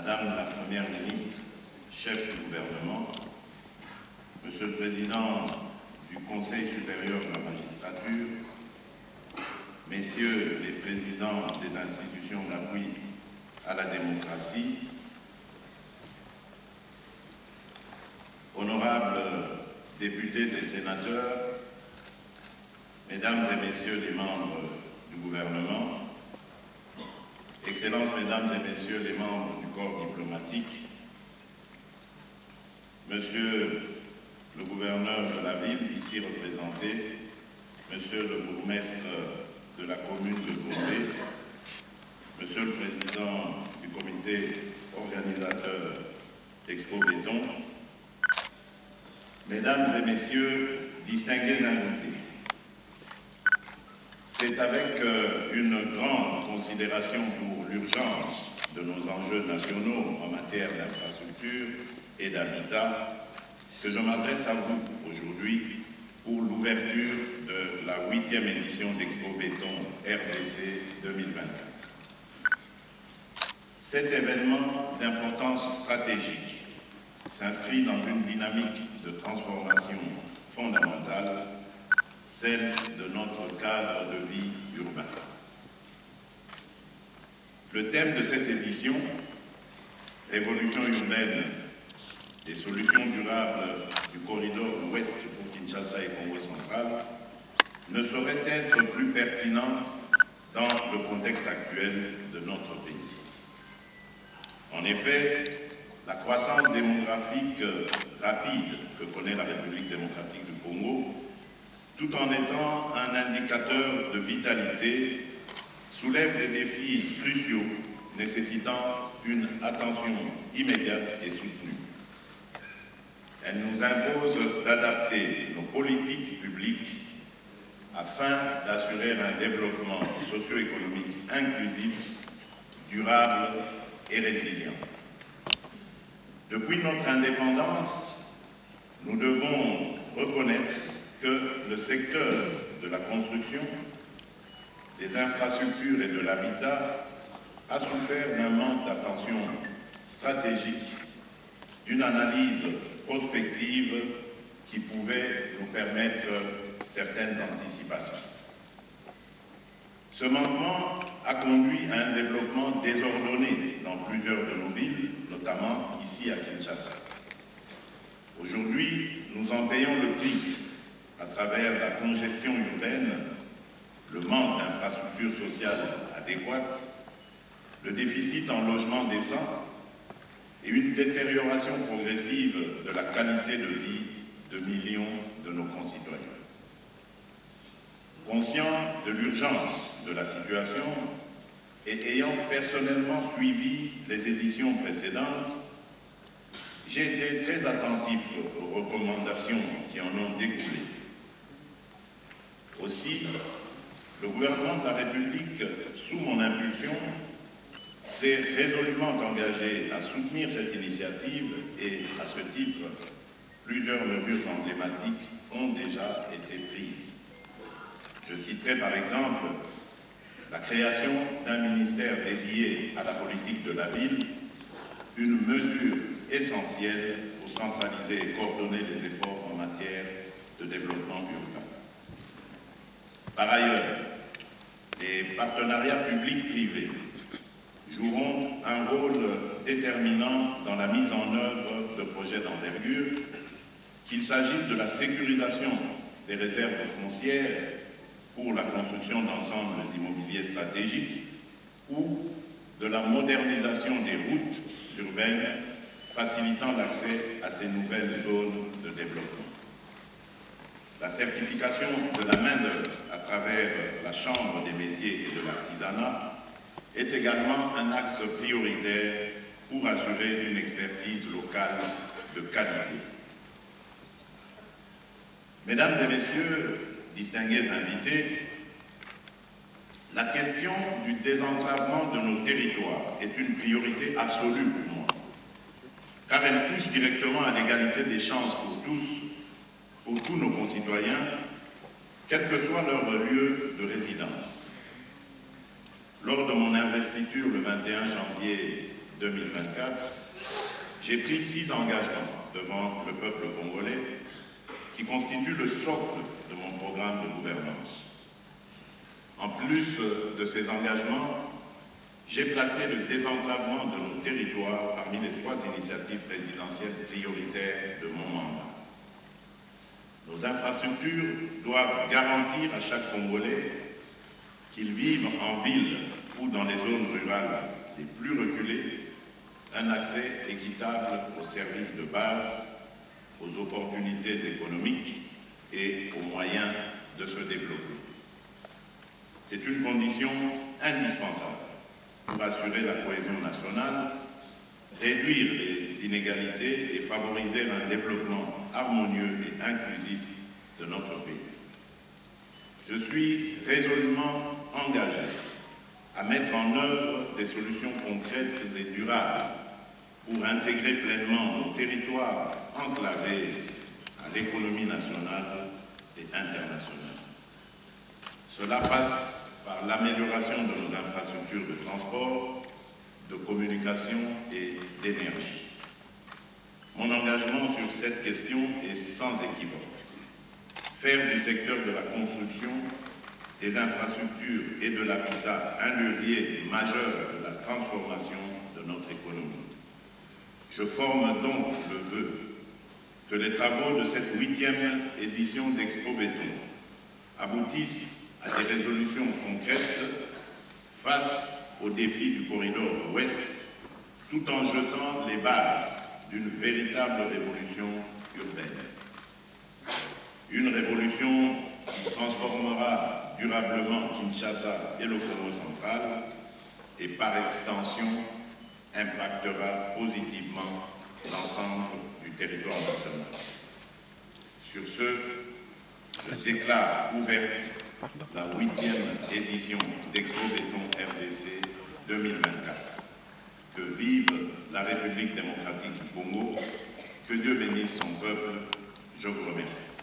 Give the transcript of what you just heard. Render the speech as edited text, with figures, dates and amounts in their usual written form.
Madame la Première ministre, chef du gouvernement, Monsieur le Président du Conseil supérieur de la magistrature, Messieurs les présidents des institutions d'appui à la démocratie, honorables députés et sénateurs, Mesdames et Messieurs les membres du gouvernement, Excellences, Mesdames et Messieurs les membres du corps diplomatique, Monsieur le gouverneur de la ville, ici représenté, Monsieur le bourgmestre de la commune de Gombe, Monsieur le président du comité organisateur d'Expo Béton, Mesdames et Messieurs, distingués invités, c'est avec une grande considération pour l'urgence de nos enjeux nationaux en matière d'infrastructure et d'habitat que je m'adresse à vous aujourd'hui pour l'ouverture de la 8e édition d'Expo Béton RDC 2024. Cet événement d'importance stratégique s'inscrit dans une dynamique de transformation fondamentale, celle de notre cadre de vie urbain. Le thème de cette édition, Révolution urbaine, des solutions durables du corridor ouest pour Kinshasa et Congo central, ne saurait être plus pertinent dans le contexte actuel de notre pays. En effet, la croissance démographique rapide que connaît la République démocratique du Congo, tout en étant un indicateur de vitalité, soulève des défis cruciaux nécessitant une attention immédiate et soutenue. Elle nous impose d'adapter nos politiques publiques afin d'assurer un développement socio-économique inclusif, durable et résilient. Depuis notre indépendance, nous devons reconnaître que le secteur de la construction, des infrastructures et de l'habitat a souffert d'un manque d'attention stratégique, d'une analyse prospective qui pouvait nous permettre certaines anticipations. Ce manquement a conduit à un développement désordonné dans plusieurs de nos villes, notamment ici à Kinshasa. Aujourd'hui, nous en payons le prix à travers la congestion urbaine, le manque d'infrastructures sociales adéquates, le déficit en logements décents et une détérioration progressive de la qualité de vie de millions de nos concitoyens. Conscient de l'urgence de la situation et ayant personnellement suivi les éditions précédentes, j'ai été très attentif aux recommandations qui en ont découlé. Aussi, le gouvernement de la République, sous mon impulsion, s'est résolument engagé à soutenir cette initiative et, à ce titre, plusieurs mesures emblématiques ont déjà été prises. Je citerai par exemple la création d'un ministère dédié à la politique de la ville, une mesure essentielle pour centraliser et coordonner les efforts en matière de développement urbain. Par ailleurs, les partenariats publics-privés joueront un rôle déterminant dans la mise en œuvre de projets d'envergure, qu'il s'agisse de la sécurisation des réserves foncières pour la construction d'ensembles immobiliers stratégiques ou de la modernisation des routes urbaines facilitant l'accès à ces nouvelles zones de développement. La certification de la main-d'œuvre à travers la Chambre des métiers et de l'artisanat est également un axe prioritaire pour assurer une expertise locale de qualité. Mesdames et Messieurs, distingués invités, la question du désenclavement de nos territoires est une priorité absolue pour moi, car elle touche directement à l'égalité des chances pour tous nos concitoyens, quel que soit leur lieu de résidence. Lors de mon investiture le 21 janvier 2024, j'ai pris 6 engagements devant le peuple congolais qui constituent le socle de mon programme de gouvernance. En plus de ces engagements, j'ai placé le désenclavement de nos territoires parmi les 3 initiatives présidentielles prioritaires de mon mandat. Nos infrastructures doivent garantir à chaque Congolais, qu'il vive en ville ou dans les zones rurales les plus reculées, un accès équitable aux services de base, aux opportunités économiques et aux moyens de se développer. C'est une condition indispensable pour assurer la cohésion nationale, réduire les inégalités et favoriser un développement harmonieux et inclusif de notre pays. Je suis résolument engagé à mettre en œuvre des solutions concrètes et durables pour intégrer pleinement nos territoires enclavés à l'économie nationale et internationale. Cela passe par l'amélioration de nos infrastructures de transport, de communication et d'énergie. Mon engagement sur cette question est sans équivoque. Faire du secteur de la construction, des infrastructures et de l'habitat un levier majeur de la transformation de notre économie. Je forme donc le vœu que les travaux de cette 8e édition d'Expo Béton aboutissent à des résolutions concrètes face aux défis du corridor ouest, tout en jetant les bases d'une véritable révolution urbaine. Une révolution qui transformera durablement Kinshasa et le Congo central et par extension impactera positivement l'ensemble du territoire national. Sur ce, je déclare ouverte la 8e édition d'Expo Béton RDC 2024. Que vive la République démocratique du Congo, que Dieu bénisse son peuple, je vous remercie.